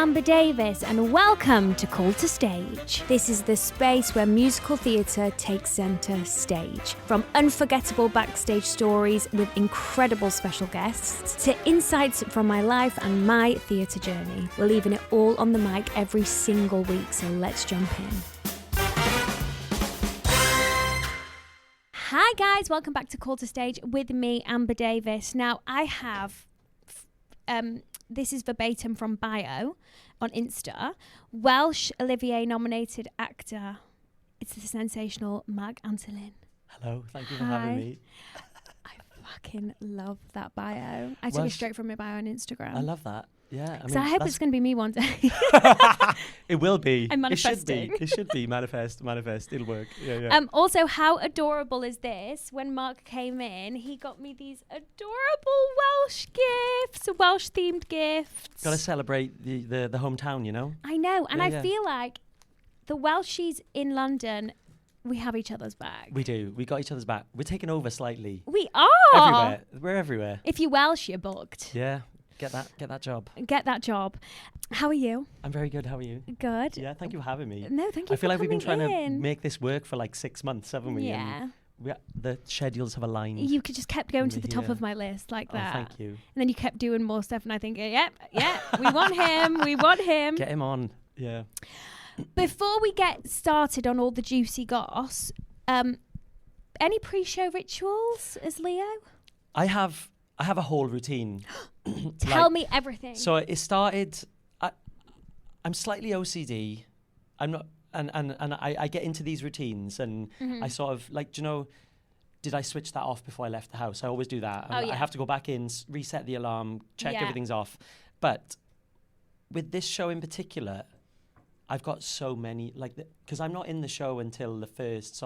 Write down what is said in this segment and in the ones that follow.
Amber Davies and welcome to Call to Stage. This is the space where musical theatre takes centre stage. From unforgettable backstage stories with incredible special guests to insights from my life and my theatre journey. We're leaving it all on the mic every single week, so let's jump in. Hi guys, welcome back to Call to Stage with me, Amber Davies. Now I have, this is verbatim from bio on Insta, Welsh Olivier nominated actor. It's the sensational Marc Antolin. Hello, thank you for having me. I fucking love that bio. I took it straight from my bio on Instagram. I love that. Yeah, I hope it's going to be me one day. It will be. I'm manifesting. It should be. Manifest. It'll work. Yeah. Also, how adorable is this? When Marc came in, he got me these adorable Welsh gifts, Welsh-themed gifts. Got to celebrate the hometown, you know? I know, and I feel like the Welshies in London, we have each other's back. We do. We got each other's back. We're taking over slightly. We are. Everywhere. We're everywhere. If you're Welsh, you're booked. Yeah. Get that job. Get that job. How are you? I'm very good. How are you? Good. Yeah, thank you for having me. No, thank you. I feel like we've been trying to make this work for like 6 months, haven't we? Yeah. And the schedules have aligned. You could just kept going to the top of my list like that. Oh, thank you. And then you kept doing more stuff, and I think, yeah, we want him. We want him. Get him on. Yeah. Before we get started on all the juicy goss, any pre-show rituals as Leo? I have a whole routine. Tell me everything. So it started. I'm slightly OCD. I'm not, and I get into these routines, and I sort of like, did I switch that off before I left the house? I always do that. And I have to go back in, reset the alarm, check everything's off. But with this show in particular, I've got so many because I'm not in the show until the first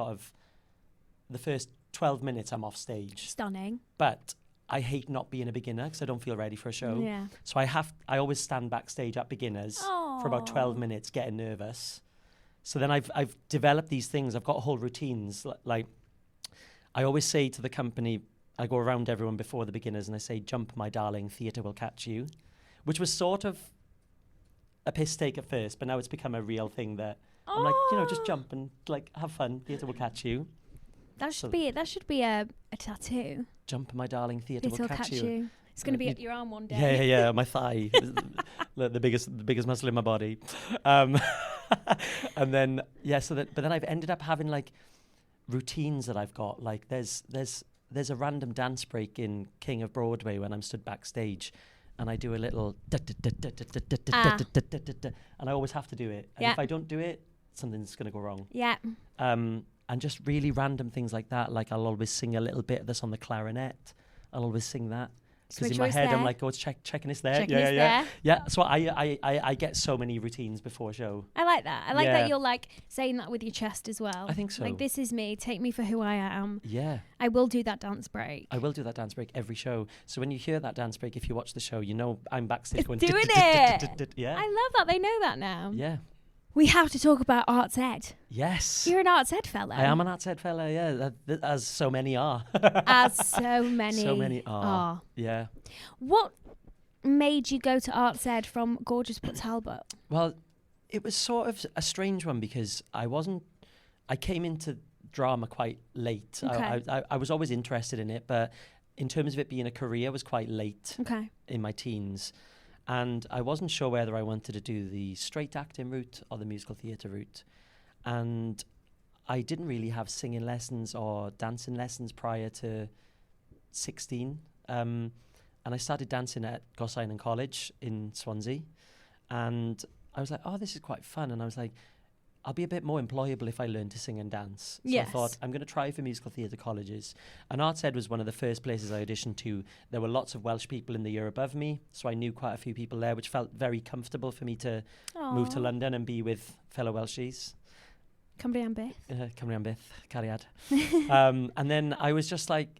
12 minutes I'm off stage. Stunning. But I hate not being a beginner because I don't feel ready for a show. Yeah. So I always stand backstage at beginners for about 12 minutes, getting nervous. So then I've developed these things. I've got whole routines. Like I always say to the company, I go around everyone before the beginners and I say, "Jump, my darling, theatre will catch you," which was sort of a piss take at first, but now it's become a real thing that I'm like, just jump and have fun. Theatre will catch you. That should be a tattoo. Jump, my darling, theatre will catch you. It's going to be up your arm one day. Yeah, my thigh, the biggest muscle in my body. And then but then I've ended up having routines that I've got. Like there's a random dance break in King of Broadway when I'm stood backstage, and I do a little and I always have to do it. And if I don't do it, something's going to go wrong. Yeah. And just really random things like that. Like I'll always sing a little bit that's on the clarinet. I'll always sing that. Because in my head, I'm like, checking it's there. Yeah. So I get so many routines before show. I like that. I like that you're saying that with your chest as well. I think so. Like, this is me. Take me for who I am. Yeah. I will do that dance break. I will do that dance break every show. So when you hear that dance break, if you watch the show, I'm backstage going... Doing it! Yeah. I love that. They know that now. Yeah. We have to talk about Arts Ed. Yes. You're an Arts Ed fellow. I am an Arts Ed fellow, yeah, as so many are. As so many are. Yeah. What made you go to Arts Ed from gorgeous Port Talbot? Well, it was sort of a strange one because I came into drama quite late. Okay. I was always interested in it, but in terms of it being a career, I was quite late in my teens. And I wasn't sure whether I wanted to do the straight acting route or the musical theatre route. And I didn't really have singing lessons or dancing lessons prior to 16. And I started dancing at Gosainon College in Swansea. And I was like, oh, this is quite fun. And I was like, I'll be a bit more employable if I learn to sing and dance. So I thought, I'm going to try for musical theatre colleges. And Arts Ed was one of the first places I auditioned to. There were lots of Welsh people in the year above me, so I knew quite a few people there, which felt very comfortable for me to move to London and be with fellow Welshies. Cymru am byth. Cymru am byth, cariad. And then I was just like,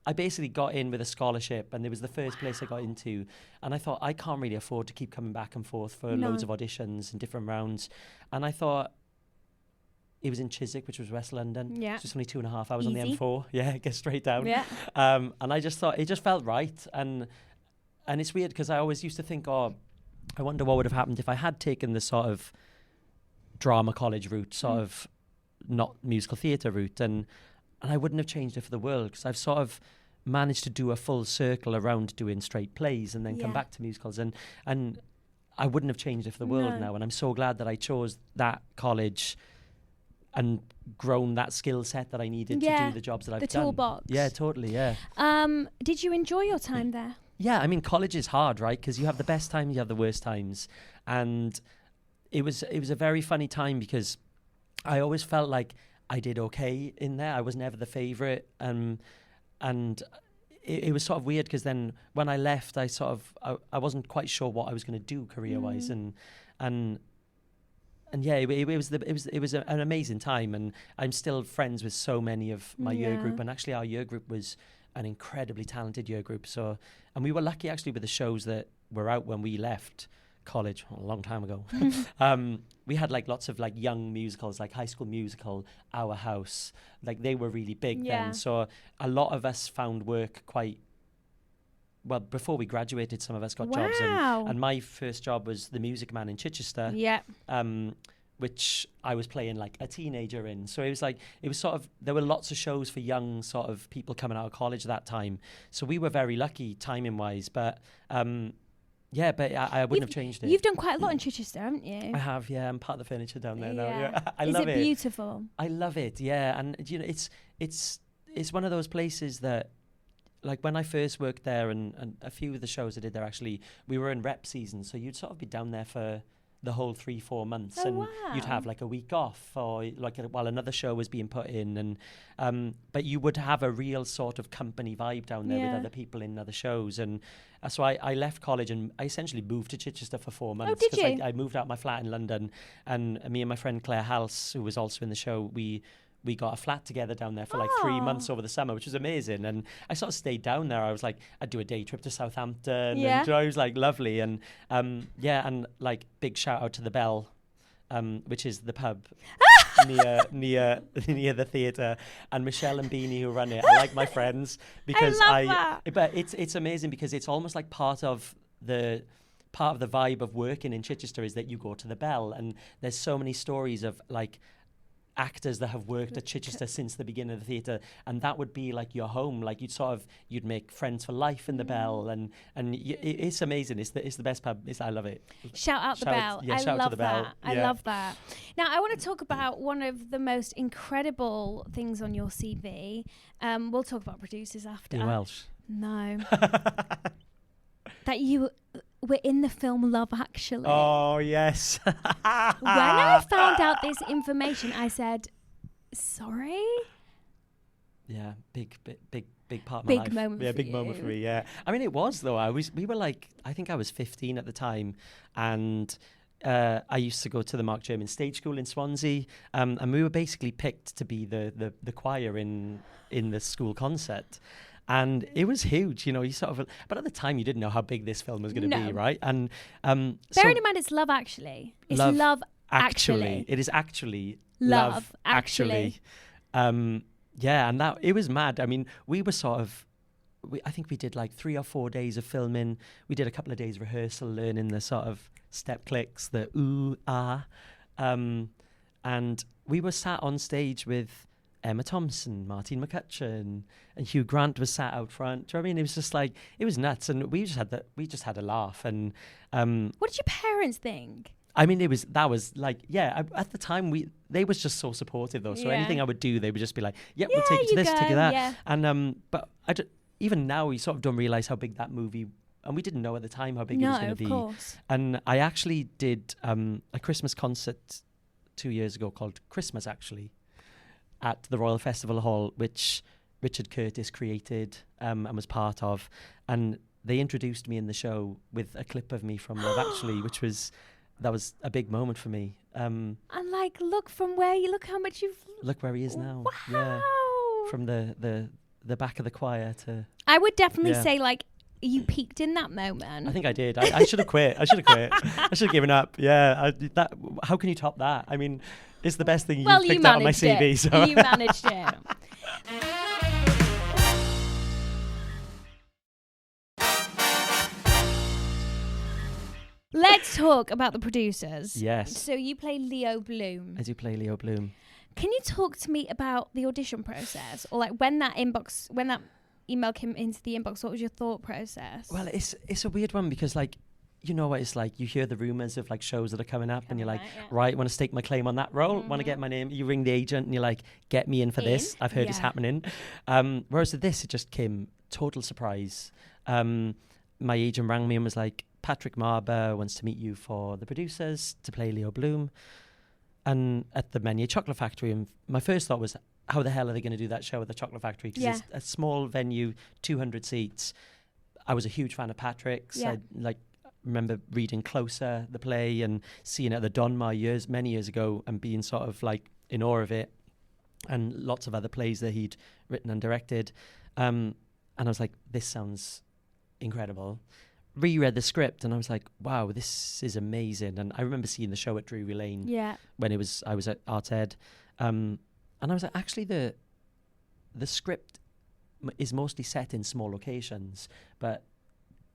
I basically got in with a scholarship, and it was the first place I got into. And I thought, I can't really afford to keep coming back and forth for loads of auditions and different rounds. And I thought, it was in Chiswick, which was West London. Yeah. So it's only 2.5 hours on the M4. Yeah, get straight down. Yeah. And I just thought, it just felt right. And it's weird because I always used to think, I wonder what would have happened if I had taken the sort of drama college route, sort of not musical theatre route, and I wouldn't have changed it for the world, because I've sort of managed to do a full circle around doing straight plays and then come back to musicals, and I wouldn't have changed it for the world now. And I'm so glad that I chose that college and grown that skill set that I needed to do the jobs that I've done. The toolbox. Yeah, totally, yeah. Did you enjoy your time there? Yeah, I mean, college is hard, right? Because you have the best times, you have the worst times. And it was a very funny time, because I always felt like I did okay in there. I was never the favourite. And it was sort of weird, because then when I left, I wasn't quite sure what I was going to do career-wise. And yeah, it was an amazing time, and I'm still friends with so many of my year group. And actually, our year group was an incredibly talented year group. So, and we were lucky actually with the shows that were out when we left college a long time ago. We had like lots of like young musicals, like High School Musical, Our House. Like they were really big then. So a lot of us found work quite well before we graduated. Some of us got jobs, and my first job was the Music Man in Chichester. Which I was playing like a teenager in. So it was sort of, there were lots of shows for young sort of people coming out of college at that time. So we were very lucky timing wise, but I wouldn't have changed it. You've done quite a lot in Chichester, haven't you? I have, yeah. I'm part of the furniture down there now. Yeah. I love it. Is it beautiful? I love it, yeah. And you know, it's one of those places that, like when I first worked there, and a few of the shows I did there, actually, we were in rep season. So you'd sort of be down there for the whole 3-4 months, and you'd have like a week off, or like while another show was being put in, and but you would have a real sort of company vibe down there with other people in other shows. And so I left college and I essentially moved to Chichester for 4 months. Oh, did you? I moved out my flat in London, and me and my friend Claire Halse, who was also in the show, we got a flat together down there for like 3 months over the summer, which was amazing. And I sort of stayed down there. I was like, I'd do a day trip to Southampton. And you know, it was like lovely. And and like big shout out to the Bell, which is the pub near the theatre, and Michelle and Beanie who run it. I like my friends because but it's amazing, because it's almost like part of the vibe of working in Chichester is that you go to the Bell, and there's so many stories of like actors that have worked at Chichester since the beginning of the theatre, and that would be like your home. Like you'd make friends for life in the Bell, and it's amazing. It's the best pub. I love it. Shout out the Bell. Shout out to the Bell. I love that. Now I want to talk about one of the most incredible things on your CV. We'll talk about producers after. You're Welsh. No. That you were in the film Love Actually. Oh, yes. When I found out this information, I said, sorry? Yeah, big part of my life. Big moment for you. Big moment for me, yeah. I mean, it was, though. We were like, I think I was 15 at the time, and I used to go to the Mark German Stage School in Swansea, and we were basically picked to be the choir in the school concert. And it was huge, you know. But at the time, you didn't know how big this film was going to be, right? And bearing in mind, it's Love Actually. It's Love Actually. It is actually Love Actually. Yeah, and it was mad. I mean, we were I think we did like 3 or 4 days of filming. We did a couple of days rehearsal, learning the sort of step clicks, the ooh, ah. And we were sat on stage with Emma Thompson, Martine McCutcheon, and Hugh Grant was sat out front. Do you know what I mean? It was just like, it was nuts, and we just had a laugh. And what did your parents think? I mean, that was like, at the time they was just so supportive though. So anything I would do, they would just be like, we'll take you to this, take you that. Yeah. And but even now we sort of don't realize how big that movie, and we didn't know at the time how big it was going to be. No, of course. And I actually did a Christmas concert 2 years ago called Christmas Actually, at the Royal Festival Hall, which Richard Curtis created and was part of. And they introduced me in the show with a clip of me from Love Actually, that was a big moment for me. And like, look how much you've... Look where he is now. Wow. Yeah. From the back of the choir to... I would definitely say, like, you peaked in that moment. I think I did. I should have quit. I should have given up. Yeah. How can you top that? I mean... It's the best thing you picked out on my CV. So. You managed it. Let's talk about the producers. Yes. So you play Leo Bloom. I do play Leo Bloom. Can you talk to me about the audition process, or like when that email came into the inbox? What was your thought process? Well, it's a weird one because like, you know what it's like. You hear the rumors of like shows that are coming up, and you're like, right, want to stake my claim on that role. Want to get my name. You ring the agent, and you're like, get me in for this. I've heard it's happening. Whereas with this, it just came total surprise. My agent rang me and was like, Patrick Marber wants to meet you for the producers to play Leo Bloom, and at the Menier Chocolate Factory. And my first thought was, how the hell are they going to do that show at the Chocolate Factory? Because it's a small venue, 200 seats. I was a huge fan of Patrick's. I remember reading Closer, the play, and seeing it at the Donmar many years ago, and being sort of like in awe of it, and lots of other plays that he'd written and directed. And I was like, this sounds incredible. Reread the script, and I was like, wow, this is amazing. And I remember seeing the show at Drury Lane when I was at Arts Ed. And I was like, actually, the script is mostly set in small locations, but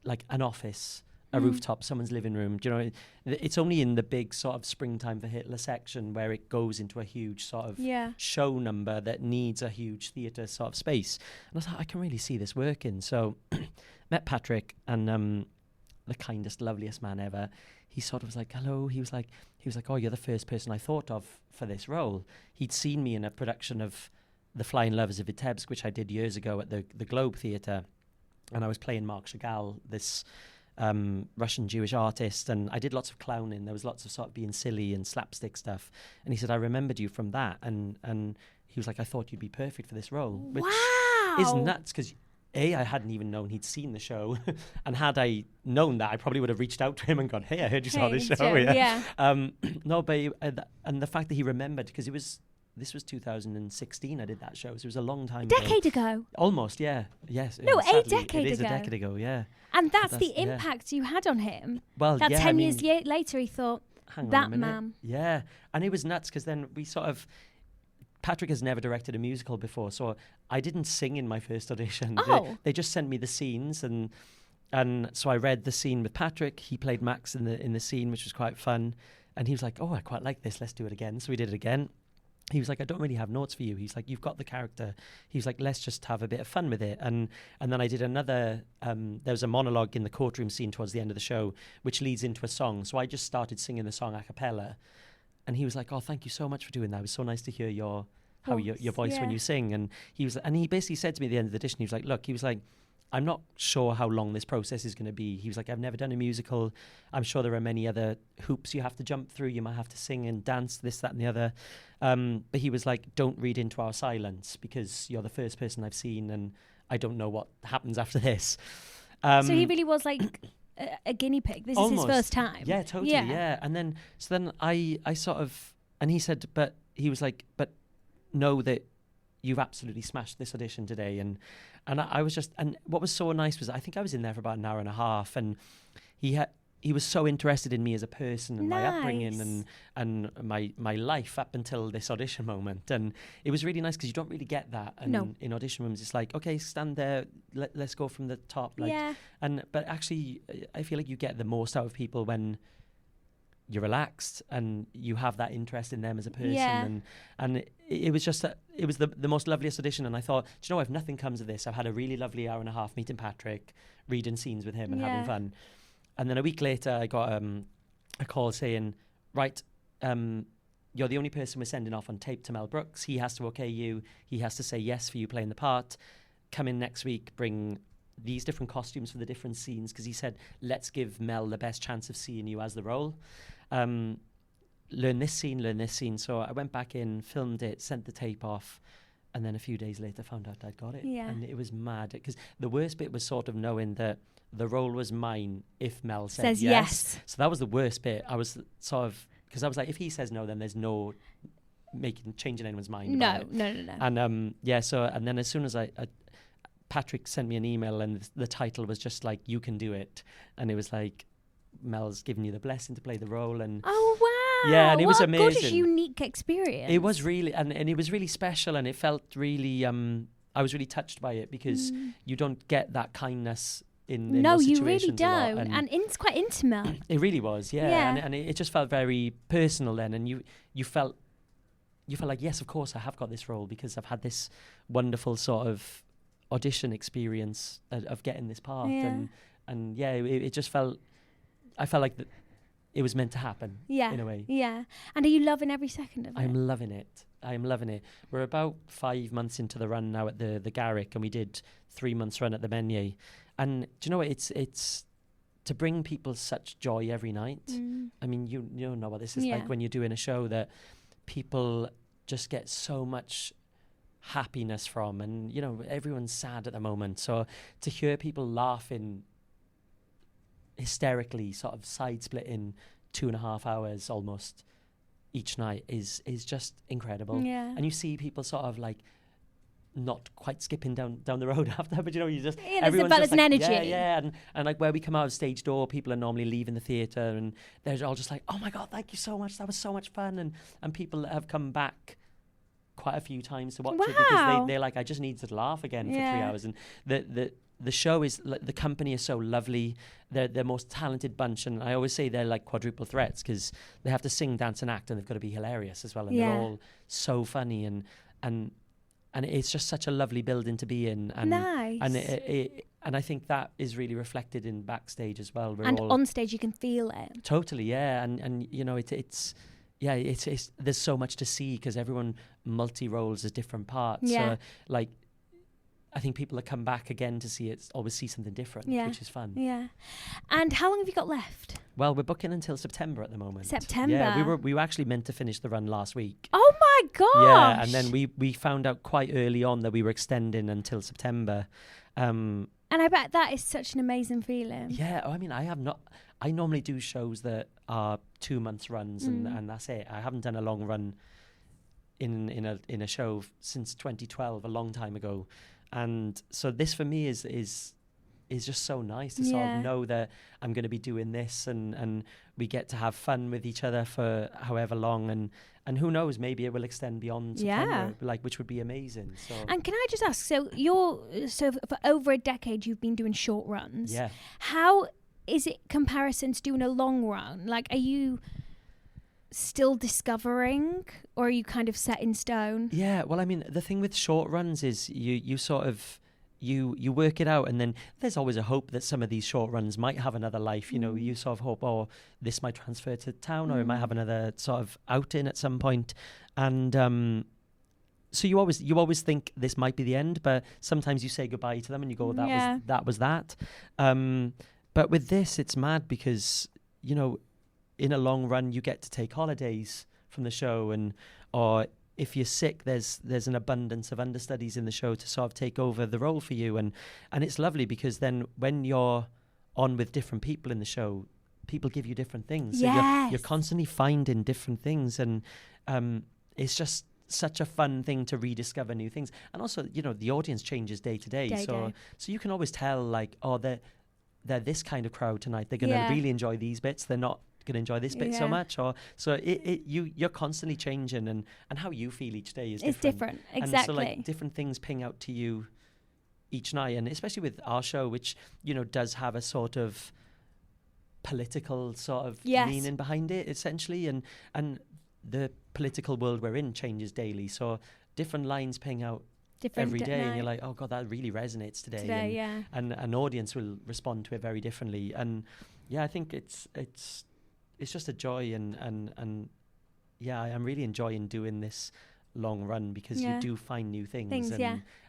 like an office, a rooftop, someone's living room. Do you know, it's only in the big sort of Springtime for Hitler section where it goes into a huge sort of show number that needs a huge theatre sort of space. And I was like, I can really see this working. So met Patrick, and the kindest, loveliest man ever. He sort of was like, hello. He was like, oh, you're the first person I thought of for this role. He'd seen me in a production of The Flying Lovers of Vitebsk, which I did years ago at the Globe Theatre. And I was playing Marc Chagall, this Russian Jewish artist, and I did lots of clowning. There was lots of sort of being silly and slapstick stuff. And he said, I remembered you from that. And he was like, I thought you'd be perfect for this role. Which is nuts, because I hadn't even known he'd seen the show. And had I known that, I probably would have reached out to him and gone, hey, I heard you saw this show. No, but and the fact that he remembered, because this was 2016 I did that show, so it was a long time ago. Decade ago. Almost, yeah. Yes. No, sadly, a decade ago. It is a decade ago, yeah. And that's the impact you had on him. Well, that 10 years later, he thought, that man. Yeah. And it was nuts, because then we sort of... Patrick has never directed a musical before, so I didn't sing in my first audition. They just sent me the scenes, and so I read the scene with Patrick. He played Max in the scene, which was quite fun. And he was like, oh, I quite like this. Let's do it again. So we did it again. He was like, I don't really have notes for you. He's like, you've got the character. He was like, let's just have a bit of fun with it. And then I did another, there was a monologue in the courtroom scene towards the end of the show, which leads into a song. So I just started singing the song a cappella. And he was like, oh, thank you so much for doing that. It was so nice to hear your voice when you sing. And he basically said to me at the end of the audition, he was like, look, he was like, I'm not sure how long this process is going to be. He was like, I've never done a musical. I'm sure there are many other hoops you have to jump through. You might have to sing and dance, this, that, and the other. But he was like, don't read into our silence, because you're the first person I've seen, and I don't know what happens after this. So he really was like a guinea pig. This is his first time. Yeah, totally, yeah. And then, I sort of, and he said, but he was like, but know that you've absolutely smashed this audition today. And I was just, and what was so nice was I think I was in there for about an hour and a half, and he was so interested in me as a person and my upbringing and my life up until this audition moment. And it was really nice, because you don't really get that. And in audition rooms, it's like, okay, stand there, let's go from the top. But actually, I feel like you get the most out of people when you're relaxed and you have that interest in them as a person. And it was just it was the most loveliest audition. And I thought, do you know, if nothing comes of this, I've had a really lovely hour and a half meeting Patrick, reading scenes with him and having fun. And then a week later, I got a call saying, right, you're the only person we're sending off on tape to Mel Brooks. He has to okay you. He has to say yes for you playing the part. Come in next week, bring these different costumes for the different scenes, because he said, let's give Mel the best chance of seeing you as the role. Learn this scene. So I went back in, filmed it, sent the tape off, and then a few days later found out I'd got it. And it was mad, because the worst bit was sort of knowing that the role was mine if Mel says yes. So that was the worst bit. I was sort of, because I was like, if he says no, then there's no changing anyone's mind. No. And so, and then as soon as Patrick sent me an email, and the title was just like, you can do it. And it was like, Mel's giving you the blessing to play the role. And oh, wow. Yeah, and it was amazing. What a gorgeous, unique experience. It was really, and it was really special, and it felt really, I was really touched by it, because you don't get that kindness in no, those you situations really a lot. don't, and it's quite intimate. It really was, yeah. And it just felt very personal then, and you felt like, yes, of course I have got this role because I've had this wonderful sort of audition experience of getting this part, and it just felt, I felt like it was meant to happen, in a way. Yeah. And are you loving every second of it? I'm loving it. We're about 5 months into the run now at the Garrick, and we did 3 months run at the Meunier. And do you know what? It's to bring people such joy every night. I mean, you know what this is like when you're doing a show that people just get so much happiness from, and you know, everyone's sad at the moment. So to hear people laughing hysterically, sort of side splitting 2.5 hours almost each night is just incredible. Yeah. And you see people sort of like not quite skipping down the road after, but you know, you just there's about an energy. and like where we come out of stage door, people are normally leaving the theatre and they're all just like, oh my god, thank you so much, that was so much fun, and people have come back quite a few times to watch it because they're like, I just need to laugh again for 3 hours. And the show is, the company is so lovely. They're the most talented bunch, and I always say they're like quadruple threats because they have to sing, dance and act, and they've got to be hilarious as well, and they're all so funny, and it's just such a lovely building to be in, and nice. And I think that is really reflected in backstage as well. And on stage you can feel it. Totally, and you know, it's there's so much to see because everyone multi-roles as different parts. So like, I think people that come back again to see it always see something different, which is fun. Yeah. And how long have you got left? Well, we're booking until September at the moment. September? Yeah, we were actually meant to finish the run last week. Oh my gosh! Yeah, and then we found out quite early on that we were extending until September. And I bet that is such an amazing feeling. Yeah, I mean, I normally do shows that are 2 months runs and that's it. I haven't done a long run in a show since 2012, a long time ago. And so this for me is just so nice to sort of know that I'm going to be doing this, and we get to have fun with each other for however long, and who knows, maybe it will extend beyond September, which would be amazing. So. And can I just ask, so for over a decade you've been doing short runs. Yeah. How is it comparison to doing a long run? Like, are you still discovering, or are you kind of set in stone? Yeah, well, I mean, the thing with short runs is you sort of you work it out, and then there's always a hope that some of these short runs might have another life. You know, you sort of hope, oh, this might transfer to town, or it might have another sort of outing at some point. And so you always think this might be the end, but sometimes you say goodbye to them and you go, that was that. But with this, it's mad because, you know, in a long run, you get to take holidays from the show, or if you're sick, there's an abundance of understudies in the show to sort of take over the role for you, and it's lovely because then when you're on with different people in the show, people give you different things. Yes. So you're constantly finding different things, and it's just such a fun thing to rediscover new things. And also, you know, the audience changes day to day, so you can always tell, like, oh, they're this kind of crowd tonight. They're going to really enjoy these bits. They're not going to enjoy this bit so much, or so you're constantly changing, and how you feel each day is different. It's different, exactly. And so like different things ping out to you each night, and especially with our show, which, you know, does have a sort of political sort of meaning behind it, essentially, and the political world we're in changes daily, so different lines ping out every day, and you're like, oh god, that really resonates today, and an audience will respond to it very differently. And yeah, I think it's just a joy, and yeah, I'm really enjoying doing this long run because you do find new things,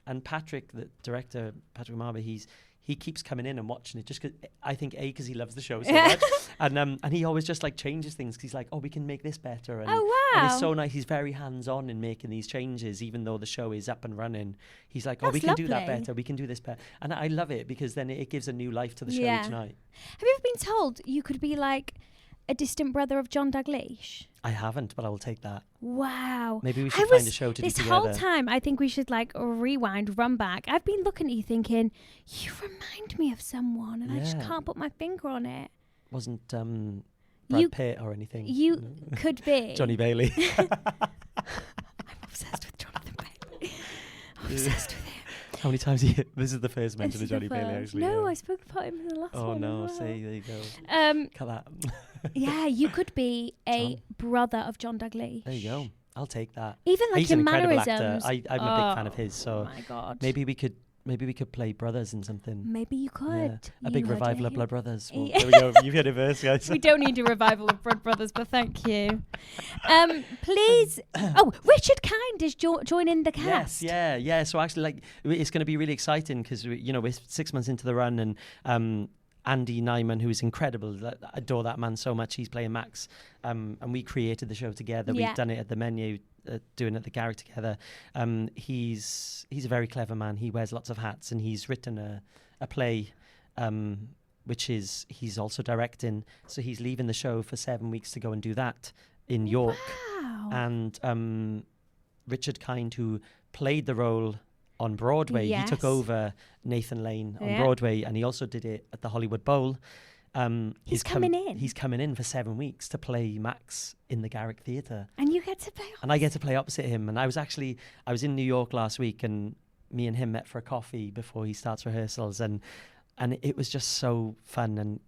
and Patrick, the director, Patrick Marber, he keeps coming in and watching it just because I think because he loves the show so much, and he always just like changes things because he's like, oh, we can make this better, and, and it's so nice. He's very hands-on in making these changes, even though the show is up and running. He's like, oh, we can do that better, we can do this better, and I love it because then it gives a new life to the show each night. Have you ever been told you could be like a distant brother of John Dalglish? I haven't, but I will take that. Wow. Maybe we should find a show to do together. This whole time, I think we should like rewind, run back. I've been looking at you thinking, you remind me of someone, and I just can't put my finger on it. Wasn't Brad Pitt or anything. You could be. Johnny Bailey. I'm obsessed with Jonathan Bailey. I'm obsessed with him. How many times this is the first mention of Johnny Bailey, actually. No, I spoke about him in the last one. Oh, no, as well. see, there you go. Cut that. Yeah, you could be a brother of John Dalglish. There you go. I'll take that. Even like He's your an incredible mannerisms. actor. I'm a big fan of his, Oh so my God. maybe we could play brothers in something. Maybe you could. A big revival of Blood Brothers. Well, Yeah. there we go. You've heard it first, guys. We don't need a revival of Blood Brothers, but thank you. Please. Oh, Richard Kind is joining the cast. Yes, yeah. So actually, like, it's going to be really exciting because we're 6 months into the run, and Andy Nyman, who is incredible, I adore that man so much. He's playing Max, and we created the show together. Yeah. We've done it at the Menu, doing it at the Garrick together. He's a very clever man. He wears lots of hats, and he's written a play, which he's also directing. So he's leaving the show for 7 weeks to go and do that in York. Wow. And Richard Kind, who played the role on Broadway, he took over Nathan Lane on Broadway, and he also did it at the Hollywood Bowl. He's coming in. He's coming in for 7 weeks to play Max in the Garrick Theatre. And you get to play opposite. And I get to play opposite him. And I was in New York last week, and me and him met for a coffee before he starts rehearsals, and it was just so fun. And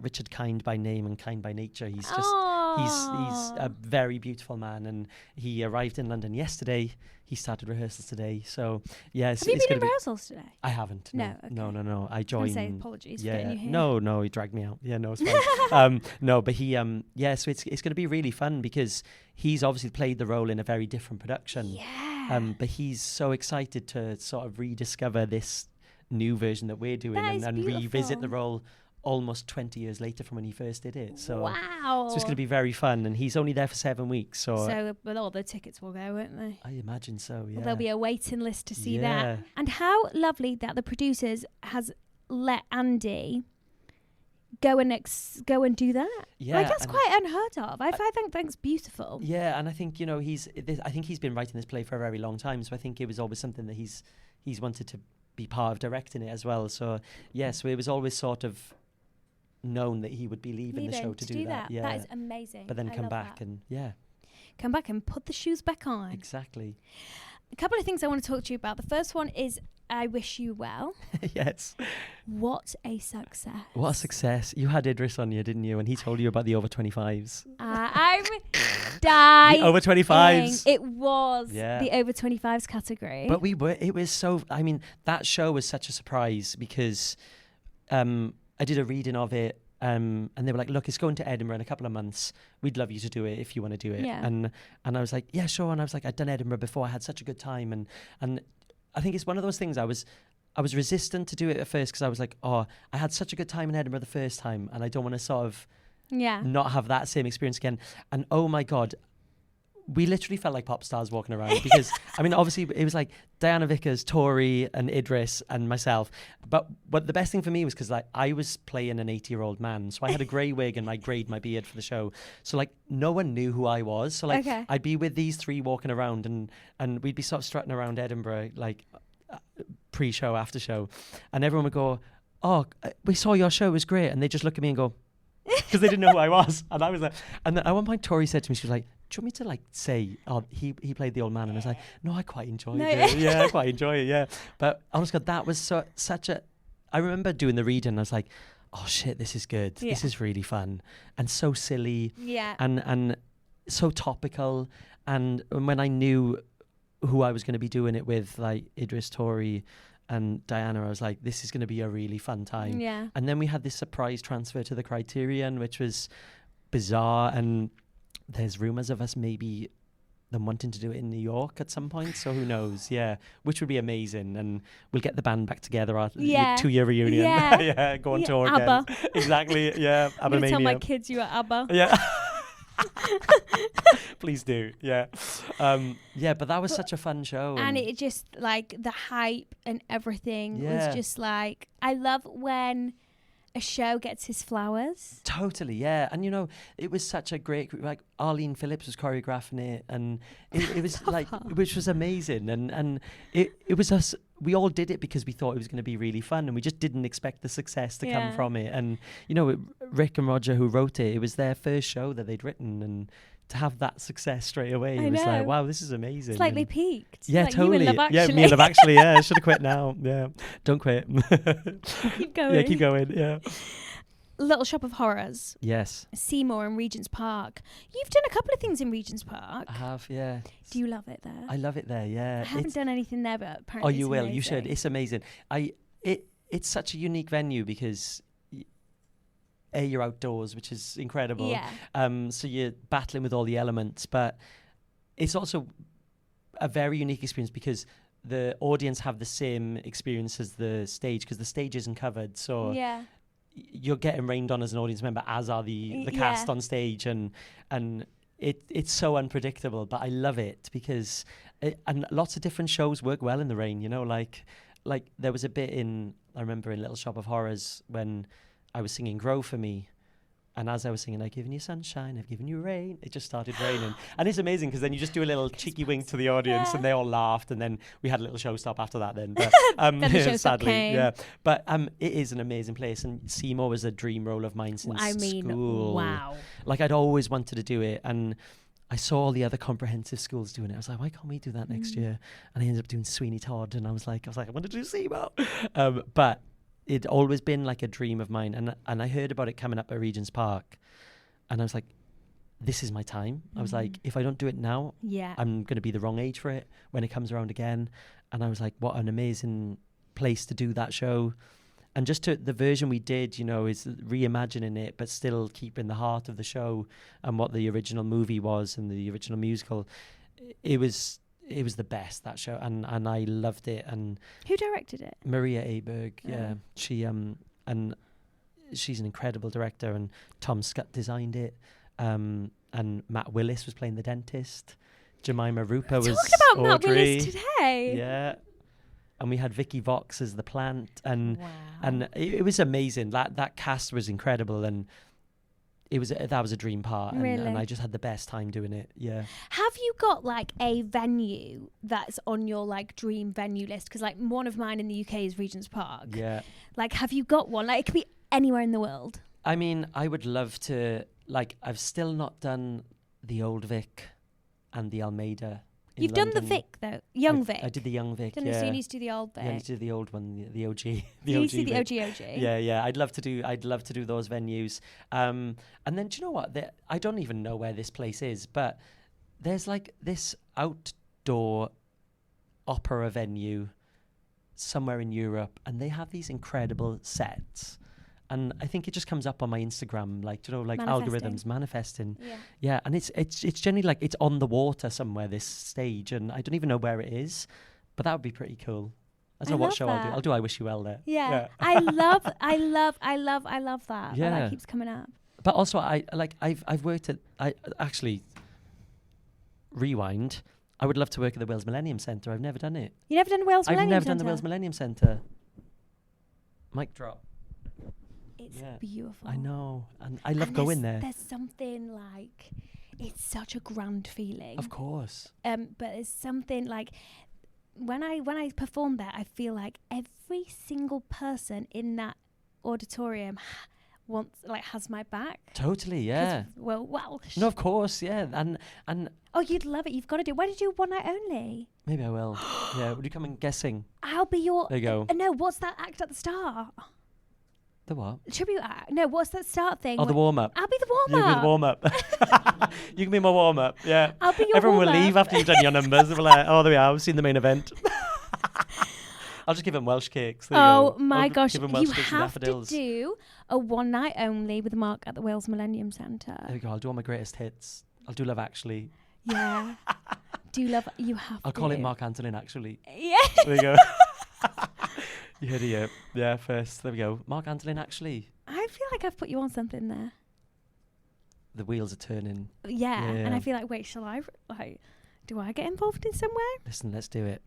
Richard Kind by name and kind by nature. He's a very beautiful man, and he arrived in London yesterday. He started rehearsals today. So yes, have you been in rehearsals today? I haven't. No. Okay. No. I joined. Say apologies for Yeah. getting you here. No, he dragged me out. Yeah, no, it's fine. No, but he so it's going to be really fun because he's obviously played the role in a very different production. Yeah. But he's so excited to sort of rediscover this new version that we're doing and revisit the role almost 20 years later from when he first did it. So wow. So it's going to be very fun, and he's only there for 7 weeks. So but all the tickets will go, won't they? I imagine so, yeah. Well, there'll be a waiting list to see that. And how lovely that the producers has let Andy go and do that. Yeah, like that's quite unheard of. I think that's beautiful. Yeah, and I think I think he's been writing this play for a very long time. So I think it was always something that he's wanted to be part of directing it as well. So so it was always sort of known that he would be leaving the show to do that. Yeah, that is amazing. But then come back come back and put the shoes back on. Exactly. A couple of things I want to talk to you about. The first one is I Wish You Well. Yes. What a success. What a success. You had Idris on you, didn't you? And he told you about the over 25s. I'm dying. The over 25s. It was the over 25s category. But it was so, I mean, that show was such a surprise because I did a reading of it, and they were like, look, it's going to Edinburgh in a couple of months. We'd love you to do it if you want to do it. Yeah. And I was like, yeah, sure. And I was like, I'd done Edinburgh before. I had such a good time. And I think it's one of those things I was resistant to do it at first because I was like, oh, I had such a good time in Edinburgh the first time, and I don't want to sort of not have that same experience again. And oh my God, we literally felt like pop stars walking around because, I mean, obviously it was like Diana Vickers, Tori and Idris and myself. But the best thing for me was because like I was playing an 80-year-old man. So I had a grey wig and I greyed my beard for the show. So like no one knew who I was. So like I'd be with these three walking around and we'd be sort of strutting around Edinburgh like pre-show, after show. And everyone would go, oh, we saw your show, it was great. And they just look at me and go, because they didn't know who I was. And I was like, and then at one point Tori said to me, she was like, do you want me to like say, oh, he played the old man? And I was like, no, I quite enjoyed it. Yeah, I quite enjoy it, yeah. But honestly, that was such a, I remember doing the reading and I was like, oh shit, this is good. Yeah. This is really fun. And so silly. Yeah. And so topical. And when I knew who I was going to be doing it with, like Idris, Tori and Diana, I was like, this is going to be a really fun time. Yeah. And then we had this surprise transfer to the Criterion, which was bizarre. And there's rumours of us maybe them wanting to do it in New York at some point. So who knows? Yeah. Which would be amazing. And we'll get the band back together, our 2-year reunion. Yeah. Go on tour ABBA. again. Exactly. Yeah. I'm going to tell my kids you are ABBA. Yeah. Please do. Yeah. But that was such a fun show. And it just like the hype and everything was just like, I love when a show gets his flowers. Totally, yeah. And you know, it was such a great group. Like Arlene Phillips was choreographing it, and it was like, which was amazing. And it was us. We all did it because we thought it was going to be really fun, and we just didn't expect the success to come from it. And you know, Rick and Roger, who wrote it, it was their first show that they'd written, and to have that success straight away, I it was know. like, wow, this is amazing. It's like And they peaked. yeah, like totally. You and Love Yeah, Actually. me and Love Actually. Yeah, I should have quit now. Yeah, don't quit. Keep going. Yeah, keep going. Yeah. Little Shop of Horrors. Yes, Seymour and Regents Park. You've done a couple of things in Regents Park. I have. Yeah. Do you love it there? I love it there. Yeah. I haven't done anything there, but apparently You it's will. amazing. You should. It's amazing. It's such a unique venue because you're outdoors, which is incredible. Yeah. So you're battling with all the elements, but it's also a very unique experience because the audience have the same experience as the stage because the stage isn't covered. So Yeah. you're getting rained on as an audience member, as are the cast on stage, and it's so unpredictable. But I love it because and lots of different shows work well in the rain. You know, like there was a bit I remember in Little Shop of Horrors when I was singing "Grow for Me." And as I was singing, I've given you sunshine, I've given you rain, it just started raining. And it's amazing because then you just do a little cheeky wink to the audience and they all laughed. And then we had a little show stop after that then. But, then the show stop came. Yeah. But it is an amazing place. And Seymour was a dream role of mine since school. Wow. Like I'd always wanted to do it. And I saw all the other comprehensive schools doing it. I was like, why can't we do that next year? And I ended up doing Sweeney Todd. And I was like, I want to do Seymour. But it'd always been like a dream of mine. And I heard about it coming up at Regents Park. And I was like, this is my time. I was like, if I don't do it now, I'm going to be the wrong age for it when it comes around again. And I was like, what an amazing place to do that show. And just the version we did, you know, is reimagining it, but still keeping the heart of the show and what the original movie was and the original musical. It was the best, that show, and I loved it. And who directed it? Maria Aberg. Yeah, she and she's an incredible director. And Tom Scott designed it. And Matt Willis was playing the dentist. Jemima Ruper was talking about Audrey. Matt Willis today. Yeah, and we had Vicky Vox as the plant, and wow. it was amazing. That cast was incredible, and that was a dream part, and I just had the best time doing it. Yeah. Have you got like a venue that's on your like dream venue list? Because like one of mine in the UK is Regents Park. Yeah. Like, have you got one? Like, it could be anywhere in the world. I mean, I would love to. Like, I've still not done the Old Vic and the Almeida. You've done the Vic though, Young Vic. I did the Young Vic. So you need to do the Old Vic. Yeah, I need to do the old one, the OG. You need to do the OG. Yeah. I'd love to do those venues. And then do you know what? I don't even know where this place is, but there's like this outdoor opera venue somewhere in Europe, and they have these incredible sets. And I think it just comes up on my Instagram, like, you know, like algorithms manifesting. Yeah. And it's generally like it's on the water somewhere, this stage, and I don't even know where it is, but that would be pretty cool. I don't know what show I'll do. I'll do I Wish You Well there. Yeah. I love that. Yeah. That keeps coming up. But also I've worked at, I actually rewind. I would love to work at the Wales Millennium Centre. I've never done it. You never done the Wales Millennium Centre? I've never done the Wales Millennium Centre. Mic drop. It's beautiful. I know. And I love going there. There's something like, it's such a grand feeling. Of course. But there's something like, when I perform there, I feel like every single person in that auditorium has my back. Totally, yeah. Well. No, of course, yeah. And oh, you'd love it. You've got to do it. Why did you do One Night Only? Maybe I will. Yeah, would you come and guessing? I'll be your... There you go. No, what's that act at the start? The what? Tribute act. No, what's that start thing? Oh, the warm-up. I'll be the warm-up. You can be the warm-up. You can be my warm-up, yeah. I'll be your Everyone warm-up. will leave after you've done your numbers. They'll be like, oh, there we are. We've seen the main event. I'll just give them Welsh cakes. There you go. My gosh. Give them Welsh You cakes have and to daffodils. do a One Night Only with Marc at the Wales Millennium Centre. There we go. I'll do all my greatest hits. I'll do Love Actually. Yeah. Do you love... You have I'll call it Marc Antolin, actually. Yeah. There you go. You heard it, yeah, first. There we go. Marc Antolin, actually. I feel like I've put you on something there. The wheels are turning. Yeah. And I feel like, wait, do I get involved in somewhere? Listen, let's do it.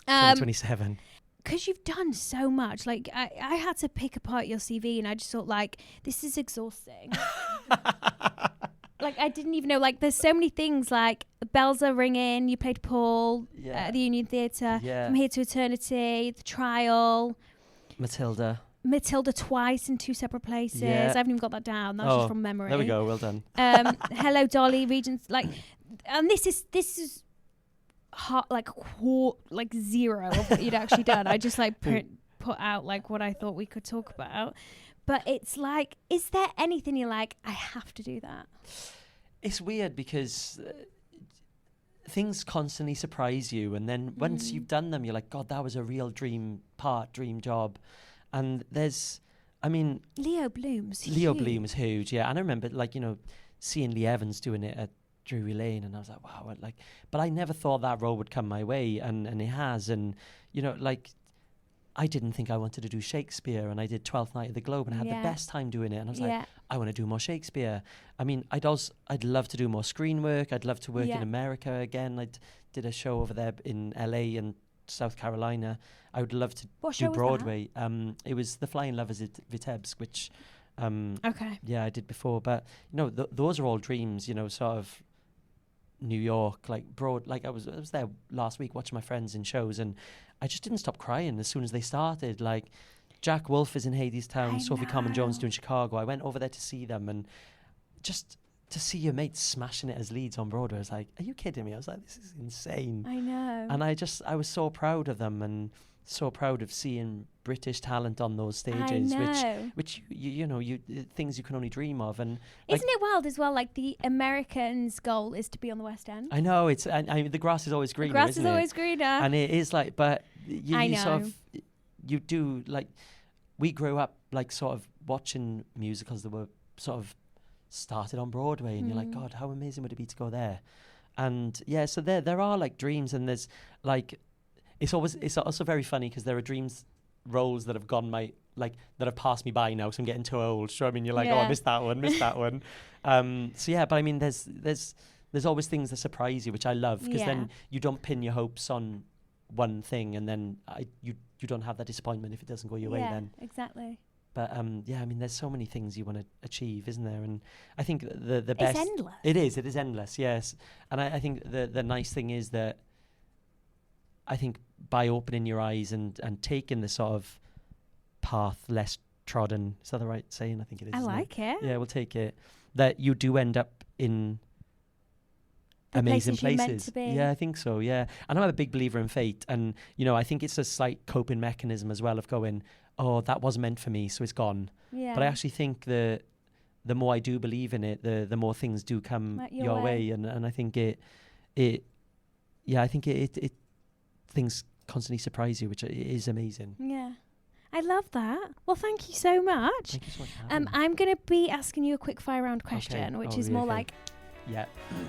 2027. Because you've done so much. Like, I had to pick apart your CV and I just thought, like, this is exhausting. Like, I didn't even know, like, there's so many things, like, bells are ringing, you played Paul at the Union Theatre, From Here to Eternity, The Trial. Matilda. Matilda twice in 2 separate places. Yeah. I haven't even got that down. That's just from memory. There we go. Well done. Hello, Dolly, Regents. And this is hot, like zero of what you'd actually done. I just put out what I thought we could talk about. But it's is there anything you're like, I have to do that? It's weird because things constantly surprise you, and then once you've done them, you're like, God, that was a real dream job. And Leo Bloom's huge, yeah. And I remember seeing Lee Evans doing it at Drury Lane, and I was like, wow, but I never thought that role would come my way, and it has. And I didn't think I wanted to do Shakespeare, and I did 12th Night at the Globe and I had the best time doing it, and I was like, I want to do more Shakespeare. I'd love to do more screen work. I'd love to work in America again. I did a show over there in LA and South Carolina. I would love to do Broadway. It was The Flying Lovers at Vitebsk, which I did before. But those are all dreams, sort of New York, I was there last week watching my friends in shows, and I just didn't stop crying as soon as they started. Jack Wolf is in Hadestown, Sophie Carmen-Jones doing Chicago. I went over there to see them, and just to see your mates smashing it as leads on Broadway, I was like, are you kidding me? I was like, this is insane. I know. And I was so proud of them, and so proud of seeing British talent on those stages, which you things you can only dream of. And isn't it wild as well? The Americans' goal is to be on the West End. I know it's. The grass is always greener. The grass is always greener, and it is but you sort of you do we grew up sort of watching musicals that were sort of started on Broadway, and you're like, God, how amazing would it be to go there? And so there are dreams, and there's it's also very funny because there are dreams roles that have gone that have passed me by now, so I'm getting too old. So you're like, oh, I missed that one. But there's always things that surprise you, which I love, because then you don't pin your hopes on one thing, and then you don't have that disappointment if it doesn't go your way then. Exactly. But there's so many things you want to achieve, isn't there? And I think the best. It's endless. It is endless, yes. And I think the nice thing is that I think by opening your eyes and taking the sort of path less trodden, is that the right saying? I think it is. I like it. Yeah, we'll take it. That you do end up in amazing places. You're meant to be. Yeah, I think so. Yeah, and I'm a big believer in fate, and I think it's a slight coping mechanism as well of going, oh, that wasn't meant for me, so it's gone. Yeah. But I actually think the more I do believe in it, the more things do come your way, and I think it things constantly surprise you, which is amazing. Yeah. I love that. Well, thank you so much. Thank you so much. I'm going to be asking you a quick fire round question, which is more Yeah.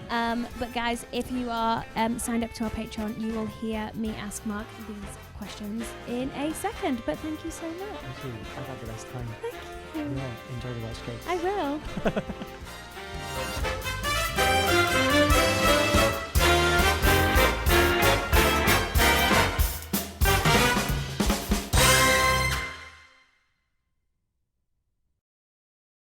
But guys, if you are signed up to our Patreon, you will hear me ask Mark these questions in a second. But thank you so much. Thank you. I've had the best time. Thank you. Yeah, enjoy the Welsh cake. I will.